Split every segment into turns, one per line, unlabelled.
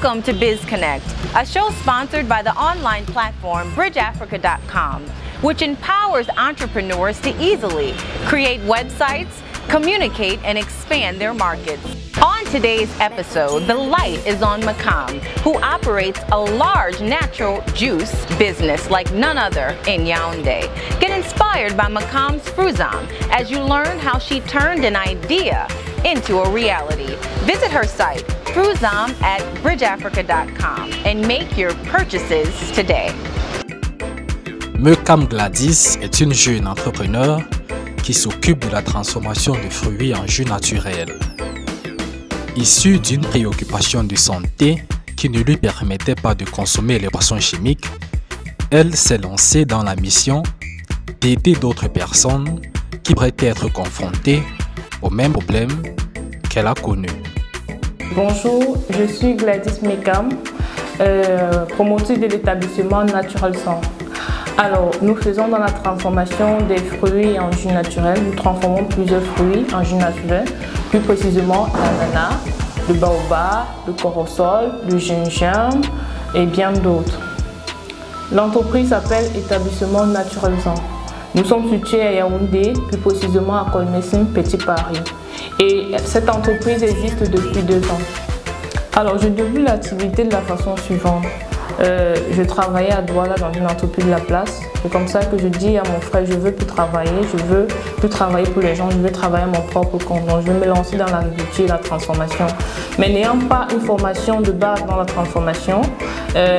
Welcome to BizConnect, a show sponsored by the online platform BridgeAfrica.com, which empowers entrepreneurs to easily create websites, communicate, and expand their markets. On today's episode, the light is on Makam, who operates a large natural juice business like none other in Yaoundé. Get inspired by Makam's Fruzam as you learn how she turned an idea into a reality. Visit her site, Fruzam, at BridgeAfrica.com and make your purchases today.
Makam Gladys est une jeune entrepreneur qui s'occupe de la transformation de fruits en jus naturel. Issue d'une préoccupation de santé qui ne lui permettait pas de consommer les boissons chimiques, elle s'est lancée dans la mission d'aider d'autres personnes qui pourraient être confrontées au même problème qu'elle a connu.
Bonjour, je suis Gladys Makam, promotrice de l'établissement Natural Sang. Alors, nous faisons dans la transformation des fruits en jus naturel. Nous transformons plusieurs fruits en jus naturel, plus précisément l'ananas, le baobab, le corosol, le gingembre et bien d'autres. L'entreprise s'appelle Établissement Natural Sang. Nous sommes situés à Yaoundé, plus précisément à Colmessim, Petit Paris. Et cette entreprise existe depuis 2 ans. Alors, je débute l'activité de la façon suivante. Je travaillais à Douala dans une entreprise de la place. C'est comme ça que je dis à mon frère, je veux plus travailler, je veux plus travailler pour les gens, je veux travailler à mon propre compte. Donc je vais me lancer dans l'agriculture et la transformation. Mais n'ayant pas une formation de base dans la transformation,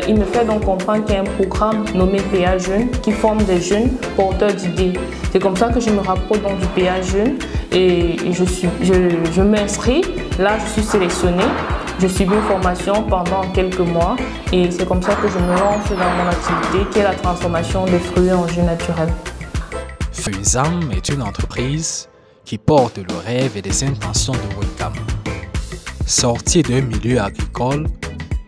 il me fait donc comprendre qu'il y a un programme nommé PA Jeunes qui forme des jeunes porteurs d'idées. C'est comme ça que je me rapproche donc du PA Jeunes et je m'inscris. Là, je suis sélectionnée. Je subis une formation pendant quelques mois et c'est comme ça que je me lance dans mon activité qui est la transformation des fruits en jus naturel.
Fruzam est une entreprise qui porte le rêve et les intentions de Makam. Sortie d'un milieu agricole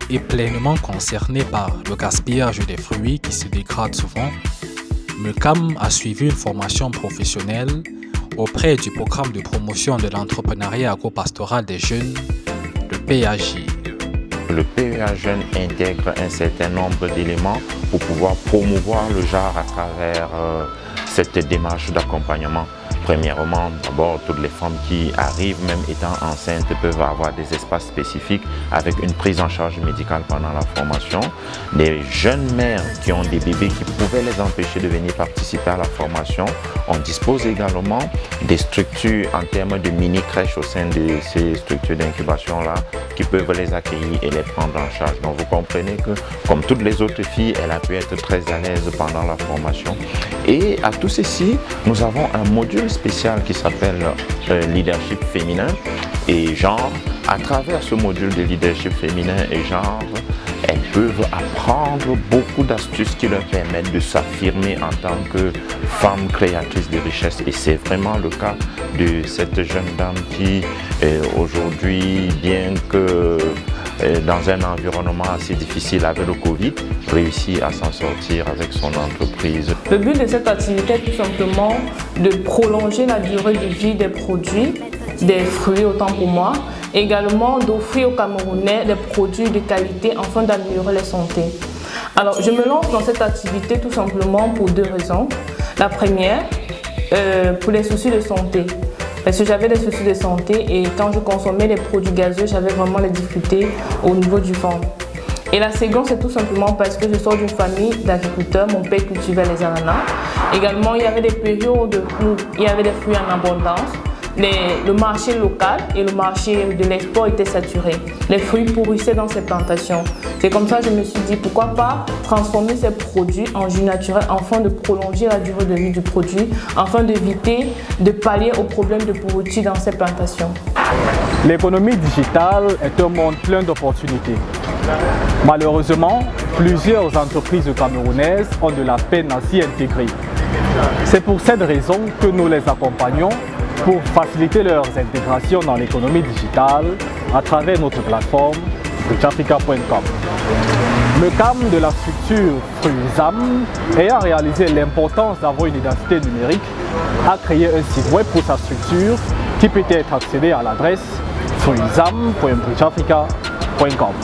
et pleinement concerné par le gaspillage des fruits qui se dégradent souvent, Makam a suivi une formation professionnelle auprès du programme de promotion de l'entrepreneuriat agropastoral des jeunes, le PAJ.
Le PA Jeune intègre un certain nombre d'éléments pour pouvoir promouvoir le genre à travers cette démarche d'accompagnement. Premièrement, d'abord, toutes les femmes qui arrivent, même étant enceintes, peuvent avoir des espaces spécifiques avec une prise en charge médicale pendant la formation. Des jeunes mères qui ont des bébés qui pouvaient les empêcher de venir participer à la formation. On dispose également des structures en termes de mini-crèches au sein de ces structures d'incubation-là qui peuvent les accueillir et les prendre en charge. Donc vous comprenez que, comme toutes les autres filles, elle a pu être très à l'aise pendant la formation. Et à tout ceci, nous avons un module spécial qui s'appelle leadership féminin et genre. À travers ce module de leadership féminin et genre, elles peuvent apprendre beaucoup d'astuces qui leur permettent de s'affirmer en tant que femmes créatrices de richesse. Et c'est vraiment le cas de cette jeune dame qui aujourd'hui, bien que dans un environnement assez difficile avec le Covid, réussit à s'en sortir avec son entreprise.
Le but de cette activité est tout simplement de prolonger la durée de vie des produits, des fruits autant pour moi, également d'offrir aux Camerounais des produits de qualité afin d'améliorer la santé. Alors je me lance dans cette activité tout simplement pour 2 raisons. La première, pour les soucis de santé. Parce que j'avais des soucis de santé et quand je consommais les produits gazeux, j'avais vraiment des difficultés au niveau du ventre. Et la seconde, c'est tout simplement parce que je sors d'une famille d'agriculteurs, mon père cultivait les ananas. Également, il y avait des périodes où il y avait des fruits en abondance. Le marché local et le marché de l'export étaient saturés. Les fruits pourrissaient dans ces plantations. C'est comme ça que je me suis dit, pourquoi pas transformer ces produits en jus naturel afin de prolonger la durée de vie du produit, afin d'éviter de pallier aux problèmes de pourriture dans ces plantations.
L'économie digitale est un monde plein d'opportunités. Malheureusement, plusieurs entreprises camerounaises ont de la peine à s'y intégrer. C'est pour cette raison que nous les accompagnons pour faciliter leurs intégrations dans l'économie digitale à travers notre plateforme BridgeAfrica.com. Makam de la structure Fruzam, ayant réalisé l'importance d'avoir une identité numérique, a créé un site web pour sa structure qui peut être accédé à l'adresse fruzam.bridgeafrica.com.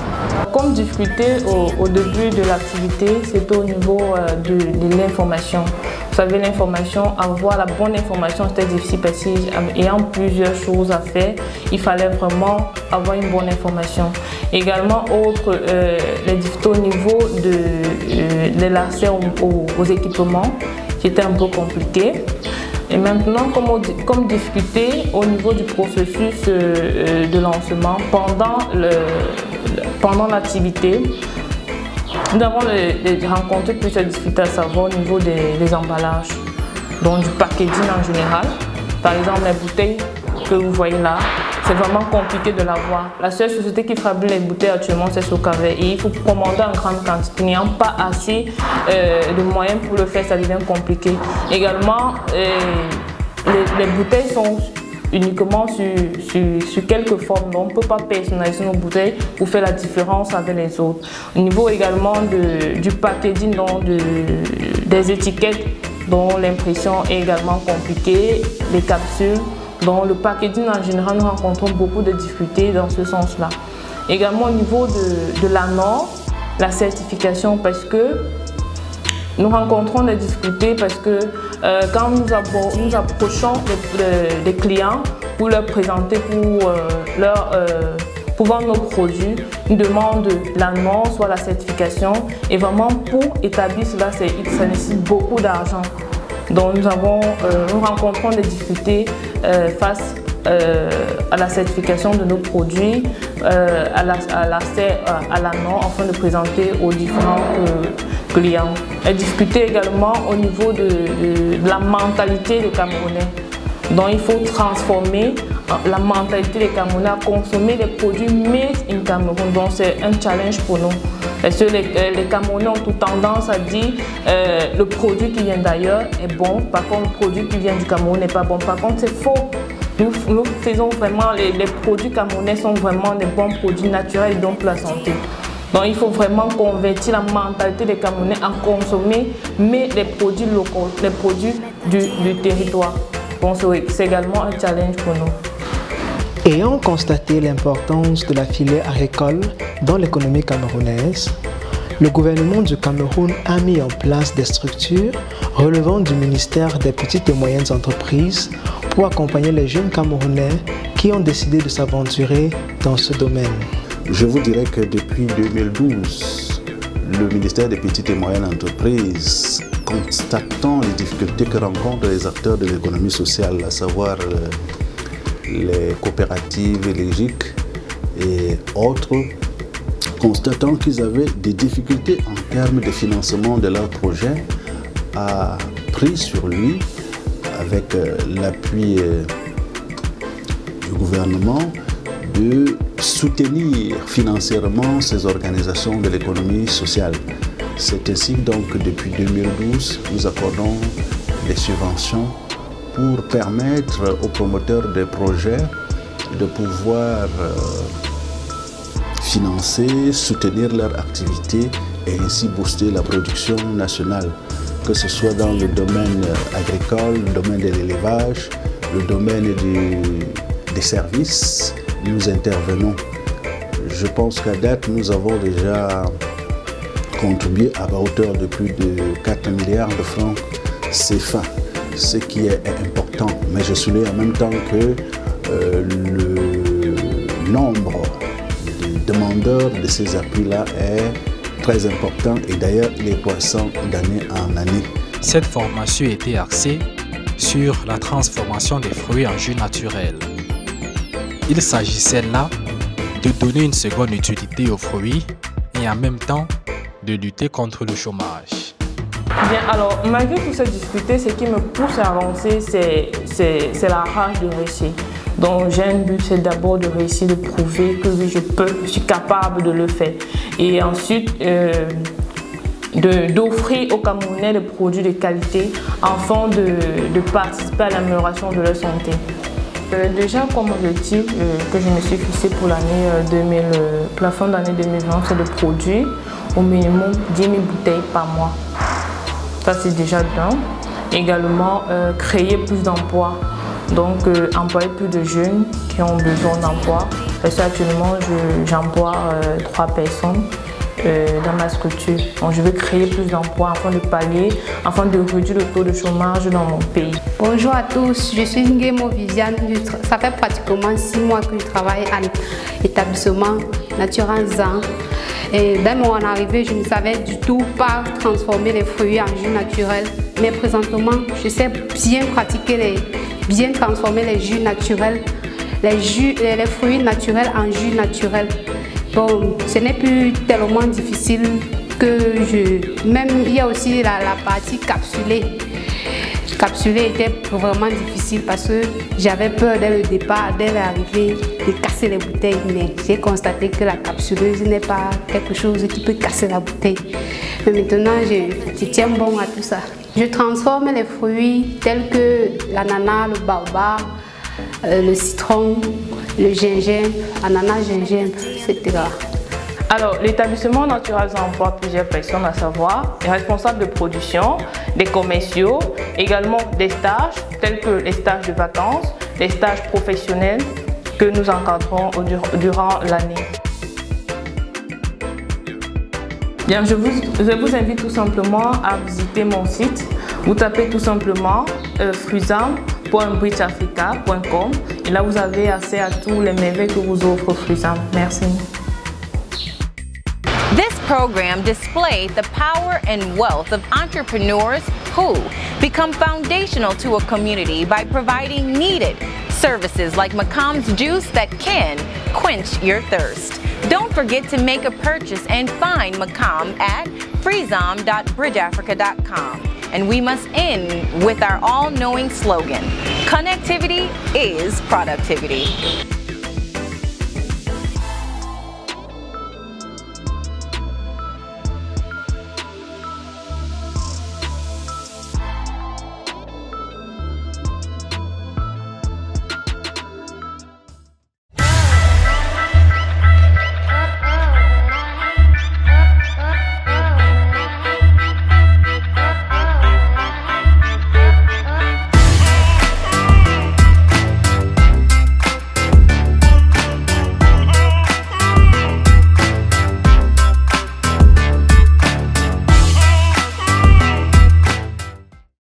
Comme difficulté au début de l'activité, c'est au niveau de l'information. Vous savez, l'information, avoir la bonne information, c'était difficile parce qu'ayant plusieurs choses à faire, il fallait vraiment avoir une bonne information. Également, les difficultés au niveau de l'accès aux équipements, c'était un peu compliqué. Et maintenant, comme difficulté au niveau du processus de lancement, pendant l'activité, nous avons rencontré plusieurs difficultés, à savoir au niveau des emballages, donc du packaging en général. Par exemple, les bouteilles que vous voyez là, c'est vraiment compliqué de l'avoir. La seule société qui fabrique les bouteilles actuellement, c'est Socavet. Et il faut commander en grande quantité. N'ayant pas assez de moyens pour le faire, ça devient compliqué. Également, les bouteilles sont uniquement sur quelques formes. Donc, on ne peut pas personnaliser nos bouteilles pour faire la différence avec les autres. Au niveau également du packaging, donc des étiquettes, dont l'impression est également compliquée, les capsules. Dans le packaging en général, nous rencontrons beaucoup de difficultés dans ce sens-là. Également au niveau de la norme, la certification, parce que nous rencontrons des difficultés parce que quand nous approchons des clients pour leur présenter, pour vendre nos produits, nous demandent la norme, soit la certification. Et vraiment, pour établir cela, ça nécessite beaucoup d'argent. Donc nous rencontrons des difficultés face à la certification de nos produits, à l'accès à la norme afin de présenter aux différents clients. Les difficultés également au niveau de la mentalité des Camerounais. Donc il faut transformer la mentalité des Camerounais à consommer des produits made in Cameroun. Donc c'est un challenge pour nous. Parce que les Camerounais ont toute tendance à dire le produit qui vient d'ailleurs est bon, par contre le produit qui vient du Cameroun n'est pas bon. Par contre c'est faux. Nous faisons vraiment, les produits camerounais sont vraiment des bons produits naturels et donc pour la santé. Donc il faut vraiment convertir la mentalité des Camerounais à consommer mais les produits locaux, les produits du territoire. Donc c'est également un challenge pour nous.
Ayant constaté l'importance de la filière agricole dans l'économie camerounaise, le gouvernement du Cameroun a mis en place des structures relevant du ministère des Petites et Moyennes Entreprises pour accompagner les jeunes Camerounais qui ont décidé de s'aventurer dans ce domaine.
Je vous dirais que depuis 2012, le ministère des Petites et Moyennes Entreprises, constatant les difficultés que rencontrent les acteurs de l'économie sociale, à savoir les coopératives, les GIC et autres, constatant qu'ils avaient des difficultés en termes de financement de leurs projets, a pris sur lui, avec l'appui du gouvernement, de soutenir financièrement ces organisations de l'économie sociale. C'est ainsi donc que depuis 2012, nous accordons des subventions pour permettre aux promoteurs des projets de pouvoir financer, soutenir leur activité et ainsi booster la production nationale, que ce soit dans le domaine agricole, le domaine de l'élevage, le domaine des services. Nous intervenons. Je pense qu'à date, nous avons déjà contribué à hauteur de plus de 4 milliards de francs CFA, ce qui est important. Mais je souligne en même temps que le nombre de demandeurs de ces appuis-là est très important et d'ailleurs il est croissant d'année en année.
Cette formation était axée sur la transformation des fruits en jus naturel. Il s'agissait là de donner une seconde utilité aux fruits et en même temps de lutter contre le chômage.
Bien, alors, malgré toutes ces difficultés, ce qui me pousse à avancer, c'est la rage de réussir. Donc, j'ai un but, c'est d'abord de réussir, de prouver que oui, je suis capable de le faire. Et ensuite, d'offrir aux Camerounais des produits de qualité afin de participer à l'amélioration de leur santé. Déjà, comme objectif que je me suis fixé pour la fin d'année 2020, c'est de produire au minimum 10 000 bouteilles par mois. Ça, c'est déjà d'un. Également, créer plus d'emplois. Donc, employer plus de jeunes qui ont besoin d'emploi. Parce qu'actuellement, j'emploie 3 personnes dans ma structure. Donc, je veux créer plus d'emplois afin de pallier, afin de réduire le taux de chômage dans mon pays.
Bonjour à tous, je suis Ngemo Viviane. Ça fait pratiquement 6 mois que je travaille à l'établissement Natural Zan. Et dès mon arrivée, je ne savais du tout pas transformer les fruits en jus naturel. Mais présentement, je sais bien pratiquer, bien transformer les jus naturels, les fruits naturels en jus naturel. Bon, ce n'est plus tellement difficile que même il y a aussi la partie capsulée. Capsulée était vraiment difficile parce que j'avais peur dès le départ, dès l'arrivée, de casser les bouteilles. Mais j'ai constaté que la capsuleuse n'est pas quelque chose qui peut casser la bouteille. Mais maintenant, je tiens bon à tout ça. Je transforme les fruits tels que l'ananas, le baobab, le citron, le gingembre, ananas, gingembre, etc.
Alors, l'établissement Natural emploie plusieurs personnes, à savoir les responsables de production, des commerciaux, également des stages, tels que les stages de vacances, les stages professionnels que nous encadrons durant l'année. Bien, je vous invite tout simplement à visiter mon site. Vous tapez tout simplement fruizam.bridgeafrica.com et là vous avez accès à tous les merveilles que vous offre Fruizam. Merci.
This program displayed the power and wealth of entrepreneurs who become foundational to a community by providing needed services like Makam's juice that can quench your thirst. Don't forget to make a purchase and find Makam at freezam.bridgeafrica.com. And we must end with our all-knowing slogan, connectivity is productivity.